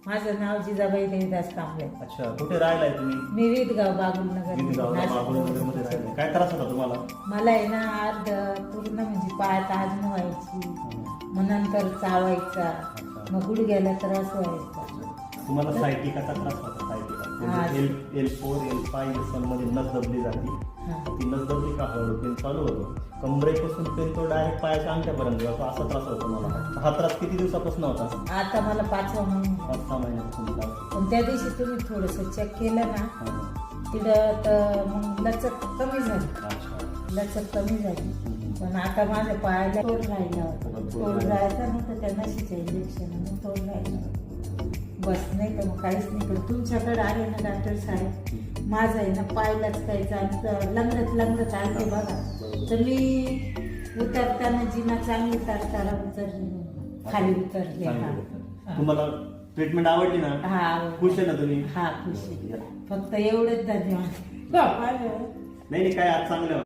माझं नाव जिजाबाई देवीदास कांबळे. अच्छा, कुठे राहिलाय तुम्ही? मी विदगाव बागुलनगर. बागुलनगरमध्ये राहिलाय. काय त्रास होता तुम्हाला? मला आहे ना अर्ध पूर्ण म्हणजे पायात आजन व्हायची, मग नंतर चावायचा, मग गुडघ्याला त्रास व्हायचा. तुम्हाला सायटिकाचा त्रास होता? सायटिका L4 L5 मध्ये नस दबली जाते. ती नस दबली का हळूहळू पेन चालू होतो. कमरेपासून पेन तो डायरेक्ट पायाच्या अंगठ्यापर्यंत जातो. असा त्रास होतो मला. हा त्रास किती दिवसापासून होता? आता मला 5 महिना. 5-6 महिन्यापासून. पण त्या दिवशी तुम्ही थोडस चेक केलं ना, तिथं तर मग लचक कमी झाली. लचक कमी झाली. पण आता माझ्या पायाला तोड राहिला होता. तोड राहायचा नव्हतं, त्या नशीच्या इंजेक्शन तोड राहिला होता. बस नाही तर मग काहीच नाही. पण तुमच्याकडे आले ना डॉक्टर साहेब, माझं आहे ना पायलाच काही चालतं, लंगडत आलते बघा. तर मी उतरताना जिना चांगली उतरताना उतरली, खाली उतरले. तुम्हाला ट्रीटमेंट आवडली ना? हा, खुश आहे ना तुम्ही? हा खुश आहे. फक्त एवढंच धन्यवाद. नाही काय आज चांगलं